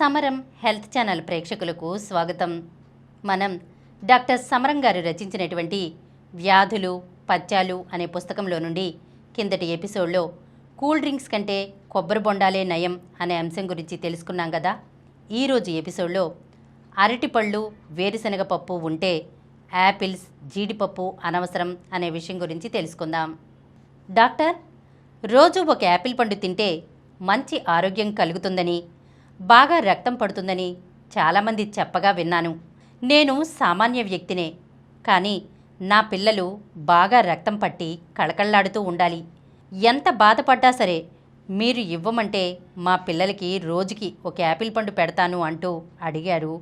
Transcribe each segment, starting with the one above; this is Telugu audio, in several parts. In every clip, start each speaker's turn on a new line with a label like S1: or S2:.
S1: సమరం హెల్త్ ఛానల్ ప్రేక్షకులకు స్వాగతం. మనం డాక్టర్ సమరం గారు రచించినటువంటి వ్యాధులు పథ్యాలు అనే పుస్తకంలో నుండి కిందటి ఎపిసోడ్లో కూల్ డ్రింక్స్ కంటే కొబ్బరి బొండాలే నయం అనే అంశం గురించి తెలుసుకున్నాం కదా. ఈరోజు ఎపిసోడ్లో అరటిపళ్ళు వేరుశనగ పప్పు ఉంటే యాపిల్స్ జీడిపప్పు అనవసరం అనే విషయం గురించి తెలుసుకుందాం. డాక్టర్, రోజు ఒక యాపిల్ పండు తింటే మంచి ఆరోగ్యం కలుగుతుందని, బాగా రక్తం పడుతుందని చాలామంది చెప్పగా విన్నాను. నేను సామాన్య వ్యక్తినే, కానీ నా పిల్లలు బాగా రక్తం పట్టి కళకళలాడుతూ ఉండాలి. ఎంత బాధపడ్డా సరే మీరు ఇవ్వమంటే మా పిల్లలకి రోజుకి ఒక యాపిల్ పండు పెడతాను అంటూ అడిగారు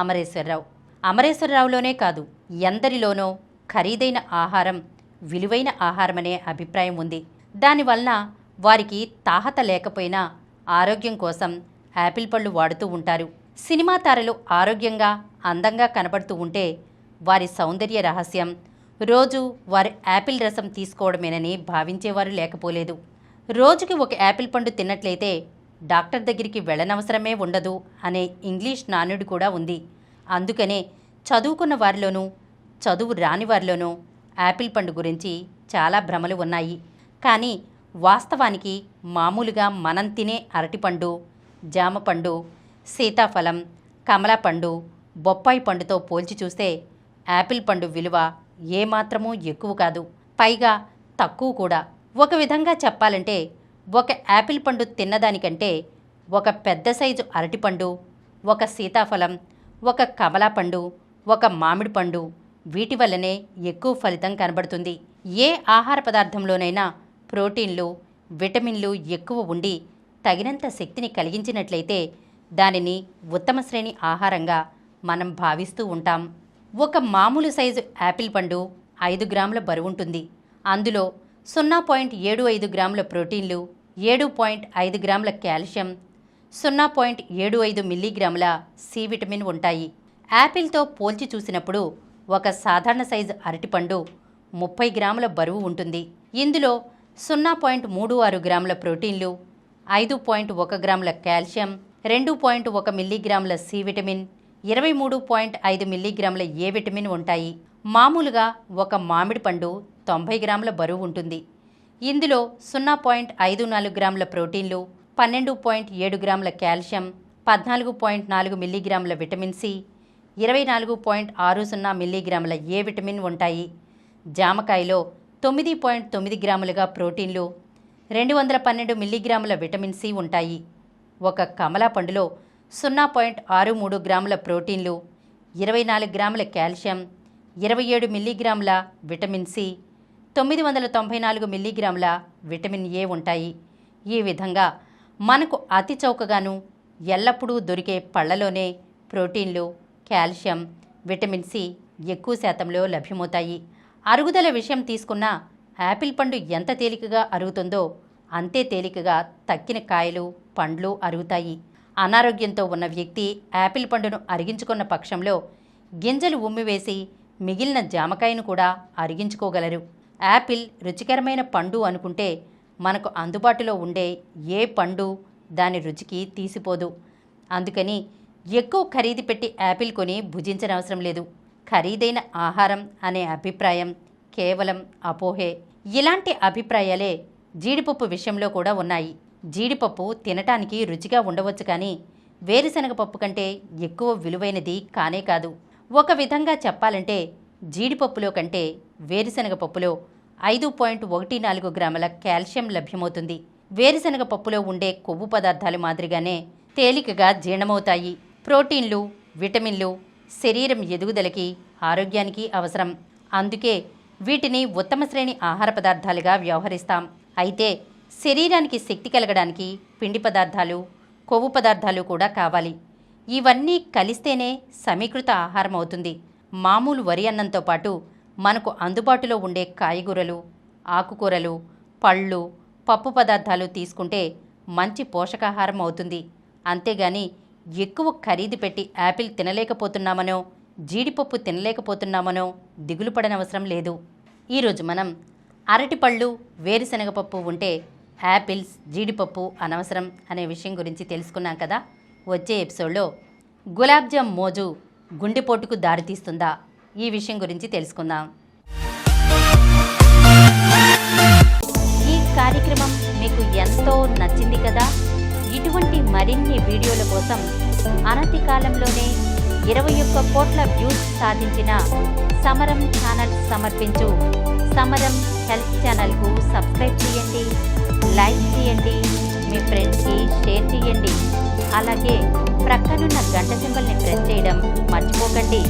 S1: అమరేశ్వరరావు. అమరేశ్వరరావులోనే కాదు, ఎందరిలోనో ఖరీదైన ఆహారం విలువైన ఆహారమనే అభిప్రాయం ఉంది. దానివలన వారికి తాహత లేకపోయినా ఆరోగ్యం కోసం యాపిల్ పళ్ళు వాడుతూ ఉంటారు. సినిమా తారలు ఆరోగ్యంగా అందంగా కనబడుతూ ఉంటే వారి సౌందర్య రహస్యం రోజు వారి యాపిల్ రసం తీసుకోవడమేనని భావించేవారు లేకపోలేదు. రోజుకి ఒక యాపిల్ పండు తిన్నట్లయితే డాక్టర్ దగ్గరికి వెళ్ళనవసరమే ఉండదు అనే ఇంగ్లీష్ నానుడి కూడా ఉంది. అందుకనే చదువుకున్న వారిలోనూ చదువు రాని వారిలోనూ యాపిల్ పండు గురించి చాలా భ్రమలు ఉన్నాయి. కానీ వాస్తవానికి మామూలుగా మనం తినే అరటిపండు, జామపండు, సీతాఫలం, కమలాపండు, బొప్పాయి పండుతో పోల్చి చూస్తే యాపిల్ పండు విలువ ఏమాత్రమూ ఎక్కువ కాదు, పైగా తక్కువ కూడా. ఒక విధంగా చెప్పాలంటే ఒక యాపిల్ పండు తిన్నదానికంటే ఒక పెద్ద సైజు అరటిపండు, ఒక సీతాఫలం, ఒక కమలాపండు, ఒక మామిడి పండు వీటి వల్లనే ఎక్కువ ఫలితం కనబడుతుంది. ఏ ఆహార పదార్థంలోనైనా ప్రోటీన్లు, విటమిన్లు ఎక్కువ ఉండి తగినంత శక్తిని కలిగించినట్లయితే దానిని ఉత్తమ శ్రేణి ఆహారంగా మనం భావిస్తూ ఉంటాం. ఒక మామూలు సైజు యాపిల్ పండు 5 గ్రాముల బరువుంటుంది. అందులో 0.75 గ్రాముల ప్రోటీన్లు, 7.5 గ్రాముల కాల్షియం, 0.75 మిల్లీగ్రాముల సి విటమిన్ ఉంటాయి. యాపిల్తో పోల్చి చూసినప్పుడు ఒక సాధారణ సైజు అరటిపండు 30 గ్రాముల బరువు ఉంటుంది. ఇందులో 0.36 గ్రాముల ప్రోటీన్లు, 5.1 గ్రాముల కాల్షియం, 2.1 మిల్లీగ్రాముల సి విటమిన్, 23.5 మిల్లీగ్రాముల ఏ విటమిన్ ఉంటాయి. మామూలుగా ఒక మామిడి పండు 90 గ్రాముల బరువు ఉంటుంది. ఇందులో 0.54 గ్రాముల ప్రోటీన్లు, 12.7 గ్రాముల కాల్షియం, 14.4 మిల్లీగ్రాముల విటమిన్ సి, 24.60 మిల్లీగ్రాముల ఏ విటమిన్ ఉంటాయి. జామకాయలో 9.9 గ్రాములుగా ప్రోటీన్లు, 212 మిల్లీగ్రాముల విటమిన్ సి ఉంటాయి. ఒక కమలా పండులో 0.63 గ్రాముల ప్రోటీన్లు, 24 గ్రాముల కాల్షియం, 27 మిల్లీగ్రాముల విటమిన్ సి, 994 మిల్లీగ్రాముల విటమిన్ ఏ ఉంటాయి. ఈ విధంగా మనకు అతి చౌకగాను ఎల్లప్పుడూ దొరికే పళ్లలోనే ప్రోటీన్లు, కాల్షియం, విటమిన్ సి ఎక్కువ శాతంలో లభ్యమవుతాయి. అరుగుదల విషయం తీసుకున్నా యాపిల్ పండు ఎంత తేలికగా అరుగుతుందో అంతే తేలికగా తక్కిన కాయలు, పండ్లు అరుగుతాయి. అనారోగ్యంతో ఉన్న వ్యక్తి యాపిల్ పండును అరిగించుకున్న పక్షంలో గింజలు ఉమ్మివేసి మిగిలిన జామకాయను కూడా అరిగించుకోగలరు. యాపిల్ రుచికరమైన పండు అనుకుంటే మనకు అందుబాటులో ఉండే ఏ పండు దాని రుచికి తీసిపోదు. అందుకని ఎక్కువ ఖరీదు పెట్టి యాపిల్ కొని భుజించనవసరం లేదు. ఖరీదైన ఆహారం అనే అభిప్రాయం కేవలం అపోహే. ఇలాంటి అభిప్రాయాలే జీడిపప్పు విషయంలో కూడా ఉన్నాయి. జీడిపప్పు తినటానికి రుచిగా ఉండవచ్చు, కానీ వేరుశనగ పప్పు కంటే ఎక్కువ విలువైనది కానే కాదు. ఒక విధంగా చెప్పాలంటే జీడిపప్పులో కంటే వేరుశనగ పప్పులో 5.14 గ్రాముల కాల్షియం లభ్యమవుతుంది. వేరుశనగ పప్పులో ఉండే కొవ్వు పదార్థాలు మాదిరిగానే తేలికగా జీర్ణమవుతాయి. ప్రోటీన్లు, విటమిన్లు శరీరం ఎదుగుదలకి, ఆరోగ్యానికి అవసరం. అందుకే వీటిని ఉత్తమ శ్రేణి ఆహార పదార్థాలుగా వ్యవహరిస్తాం. అయితే శరీరానికి శక్తి కలగడానికి పిండి పదార్థాలు, కొవ్వు పదార్థాలు కూడా కావాలి. ఇవన్నీ కలిస్తేనే సమీకృత ఆహారం అవుతుంది. మామూలు వరి అన్నంతో పాటు మనకు అందుబాటులో ఉండే కాయగూరలు, ఆకుకూరలు, పళ్ళు, పప్పు పదార్థాలు తీసుకుంటే మంచి పోషకాహారం అవుతుంది. అంతేగాని ఎక్కువ ఖరీదు పెట్టి యాపిల్ తినలేకపోతున్నామనో, జీడిపప్పు తినలేకపోతున్నామనో దిగులు పడనవసరం లేదు. ఈరోజు మనం అరటిపళ్ళు, వేరుశనగపప్పు ఉంటే యాపిల్స్, జీడిపప్పు అనవసరం అనే విషయం గురించి తెలుసుకున్నాం కదా. వచ్చే ఎపిసోడ్లో గులాబ్ జామ్ మోజు గుండెపోటుకు దారితీస్తుందా? ఈ విషయం గురించి తెలుసుకుందాం. ఈ కార్యక్రమం మీకు ఎంతో నచ్చింది కదా? ఇటువంటి మరిన్ని వీడియోల కోసం అనతి కాలంలోనే 21 కోట్ల వ్యూస్ సాధించిన సమరం ఛానల్ సమర్పించు సమరం హెల్త్ ఛానల్కు సబ్స్క్రైబ్ చేయండి, లైక్ చేయండి, మీ ఫ్రెండ్స్కి షేర్ చేయండి. అలాగే ప్రక్కనున్న గంట సింబల్ని ప్రెస్ చేయడం మర్చిపోకండి.